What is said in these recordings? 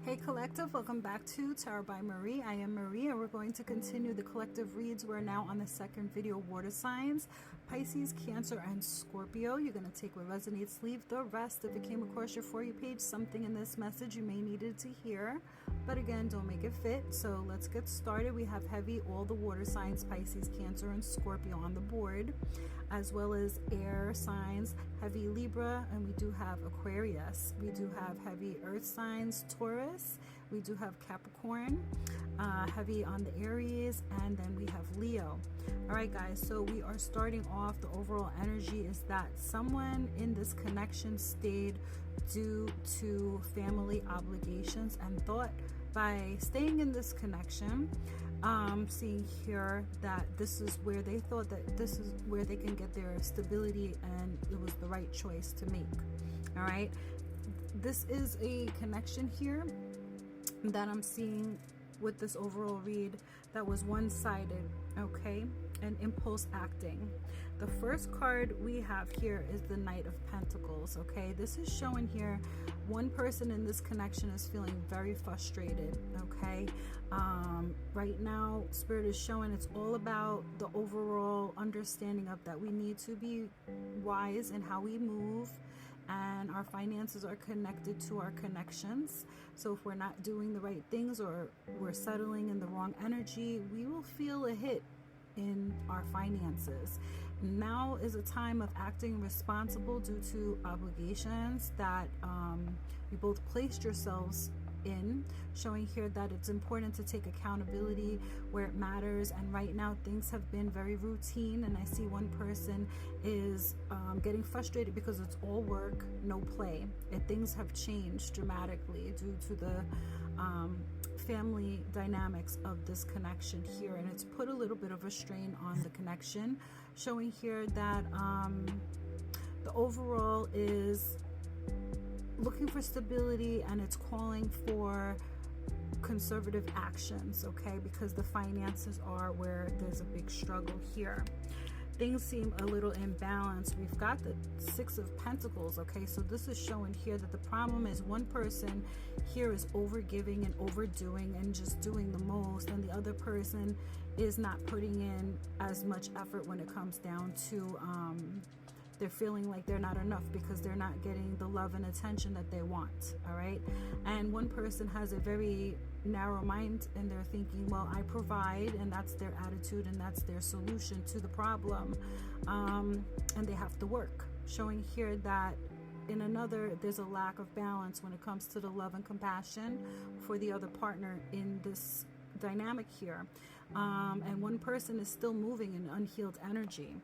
Hey Collective, welcome back to Tarot by Marie. I am Marie and we're going to continue the collective reads. We're now on the second video, water signs, Pisces, Cancer, and Scorpio. You're going to take what resonates, leave the rest. If it came across your For You page, something in this message you may need to hear. But again, don't make it fit. So let's get started. We have heavy, all the water signs, Pisces, Cancer, and Scorpio on the board, as well as air signs, heavy Libra, and we do have Aquarius. We do have heavy earth signs, Taurus. We do have Capricorn, heavy on the Aries, and then we have Leo. All right, guys, so we are starting off. The overall energy is that someone in this connection stayed due to family obligations and thought by staying in this connection, seeing here that this is where they thought that this is where they can get their stability, and it was the right choice to make. All right, this is a connection here that I'm seeing with this overall read that was one-sided, okay, and impulse acting. The first card we have here is the Knight of Pentacles, okay. This is showing here one person in this connection is feeling very frustrated, okay. Right now Spirit is showing it's all about the overall understanding of that we need to be wise in how we move, and our finances are connected to our connections. So if we're not doing the right things or we're settling in the wrong energy, we will feel a hit in our finances. Now is a time of acting responsible due to obligations that you both placed yourselves in, showing here that it's important to take accountability where it matters. And right now things have been very routine, and I see one person is getting frustrated because it's all work, no play, and things have changed dramatically due to the family dynamics of this connection here, and it's put a little bit of a strain on the connection, showing here that the overall is looking for stability, and it's calling for conservative actions, okay, because the finances are where there's a big struggle here. Things seem a little imbalanced. We've got the Six of Pentacles, okay, so this is showing here that the problem is one person here is overgiving and overdoing and just doing the most, and the other person is not putting in as much effort when it comes down to they're feeling like they're not enough because they're not getting the love and attention that they want. All right, and one person has a very narrow mind and they're thinking, well, I provide, and that's their attitude and that's their solution to the problem, and they have to work, showing here that in another there's a lack of balance when it comes to the love and compassion for the other partner in this dynamic here, and one person is still moving in unhealed energy.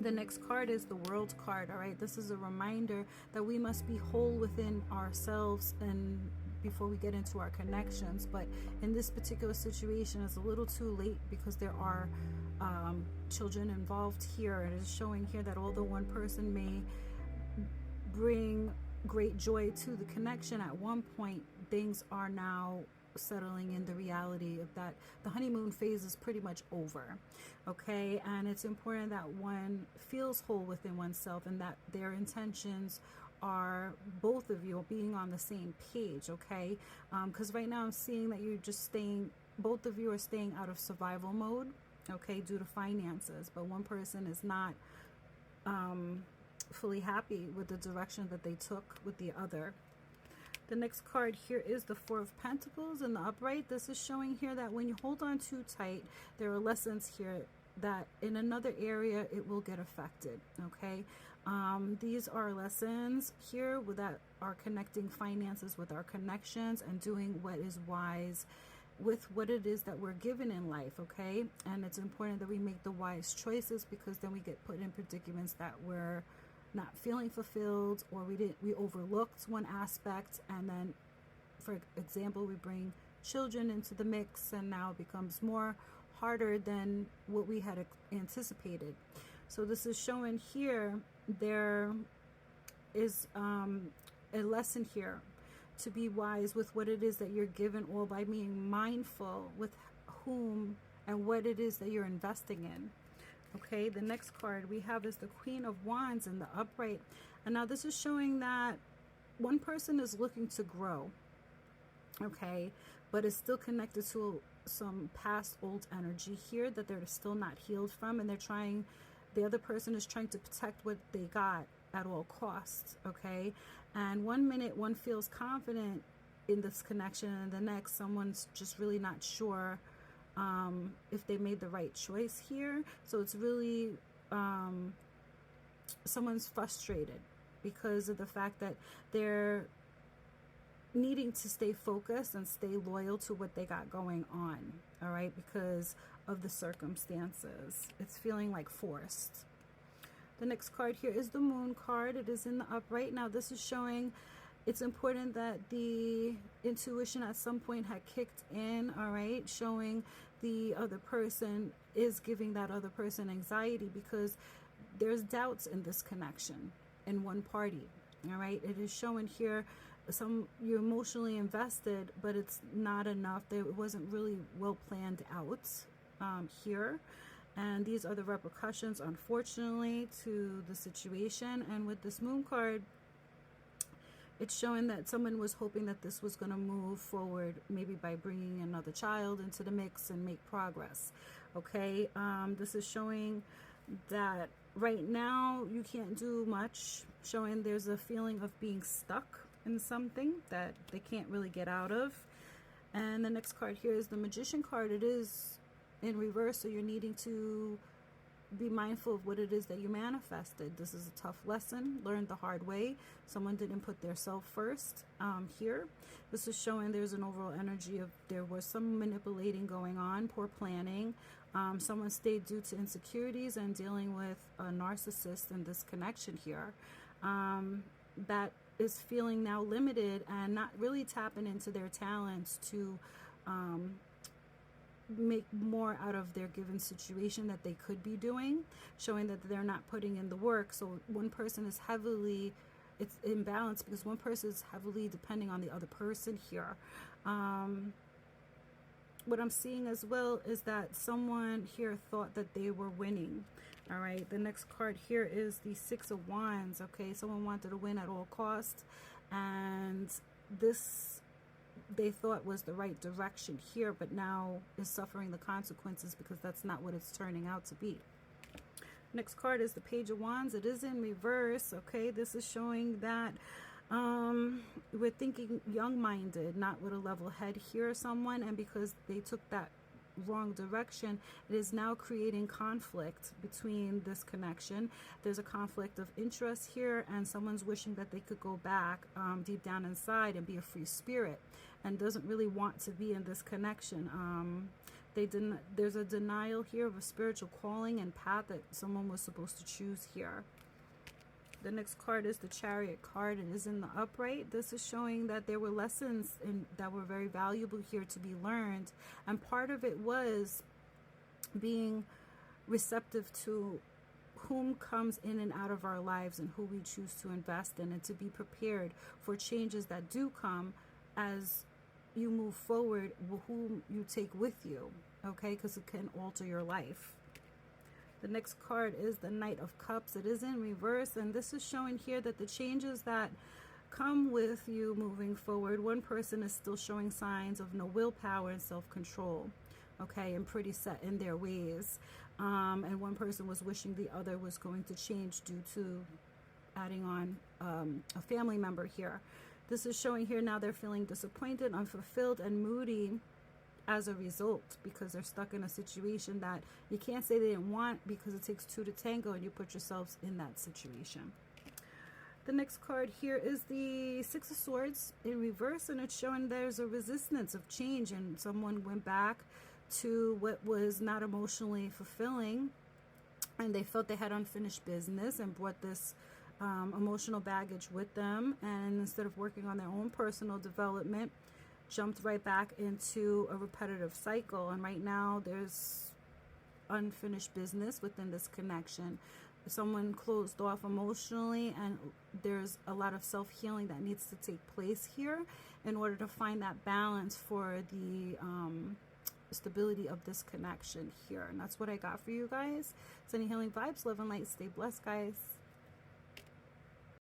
The next card is the World card. All right, this is a reminder that we must be whole within ourselves and before we get into our connections. But in this particular situation, it's a little too late because there are children involved here. It is showing here that although one person may bring great joy to the connection at one point, things are now settling in the reality of that the honeymoon phase is pretty much over, okay. And it's important that one feels whole within oneself and that their intentions are both of you being on the same page, okay, because right now I'm seeing that you're just staying, both of you are staying out of survival mode, okay, due to finances, but one person is not fully happy with the direction that they took with the other. The next card here is the Four of Pentacles in the upright. This is showing here that when you hold on too tight, there are lessons here that in another area it will get affected, okay. These are lessons here that are connecting finances with our connections and doing what is wise with what it is that we're given in life, okay. And it's important that we make the wise choices, because then we get put in predicaments that we're not feeling fulfilled, or we overlooked one aspect, and then for example we bring children into the mix, and now it becomes more harder than what we had anticipated. So this is showing here there is a lesson here to be wise with what it is that you're given, all by being mindful with whom and what it is that you're investing in. Okay, the next card we have is the Queen of Wands in the upright. And now this is showing that one person is looking to grow. okay, but it's still connected to some past old energy here that they're still not healed from, and the other person is trying to protect what they got at all costs, okay? And one minute one feels confident in this connection, and the next someone's just really not sure if they made the right choice here. So it's really someone's frustrated because of the fact that they're needing to stay focused and stay loyal to what they got going on, all right, because of the circumstances. It's feeling like forced. The next card here is the Moon card. It is in the upright. Now this is showing it's important that the intuition at some point had kicked in, all right, showing the other person is giving that other person anxiety because there's doubts in this connection in one party, all right. It is showing here you're emotionally invested, but it's not enough. It wasn't really well planned out here. And these are the repercussions, unfortunately, to the situation. And with this Moon card, it's showing that someone was hoping that this was going to move forward, maybe by bringing another child into the mix and make progress. Okay, this is showing that right now you can't do much, showing there's a feeling of being stuck in something that they can't really get out of. And the next card here is the Magician card. It is in reverse, so you're needing to be mindful of what it is that you manifested. This is a tough lesson, learned the hard way. Someone didn't put their self first here. This is showing there's an overall energy of there was some manipulating going on, poor planning. Someone stayed due to insecurities and dealing with a narcissist in this connection here. That is feeling now limited and not really tapping into their talents to make more out of their given situation that they could be doing, showing that they're not putting in the work. So one person is it's imbalanced because one person is heavily depending on the other person here. What I'm seeing as well is that someone here thought that they were winning. All right, the next card here is the Six of Wands. Okay, someone wanted to win at all costs, and this they thought was the right direction here, but now is suffering the consequences because that's not what it's turning out to be. Next card is the Page of Wands. It is in reverse. Okay, this is showing that we're thinking young-minded, not with a level head here, someone, and because they took that wrong direction, it is now creating conflict between this connection. There's a conflict of interest here, and someone's wishing that they could go back deep down inside and be a free spirit and doesn't really want to be in this connection. There's a denial here of a spiritual calling and path that someone was supposed to choose here. The next card is the Chariot card. It is in the upright. This is showing that there were lessons that were very valuable here to be learned. And part of it was being receptive to whom comes in and out of our lives and who we choose to invest in, and to be prepared for changes that do come as you move forward, whom you take with you, okay? Because it can alter your life. The next card is the Knight of Cups. It is in reverse, and this is showing here that the changes that come with you moving forward, one person is still showing signs of no willpower and self-control, okay, and pretty set in their ways. And one person was wishing the other was going to change due to adding on a family member here. This is showing here now they're feeling disappointed, unfulfilled, and moody as a result, because they're stuck in a situation that you can't say they didn't want, because it takes two to tango and you put yourselves in that situation. The next card here is the Six of Swords in reverse, and it's showing there's a resistance of change, and someone went back to what was not emotionally fulfilling, and they felt they had unfinished business and brought this emotional baggage with them, and instead of working on their own personal development, jumped right back into a repetitive cycle. And right now there's unfinished business within this connection. Someone closed off emotionally, and there's a lot of self-healing that needs to take place here in order to find that balance for the stability of this connection here. And that's what I got for you guys. Sending healing vibes, love and light. Stay blessed, guys.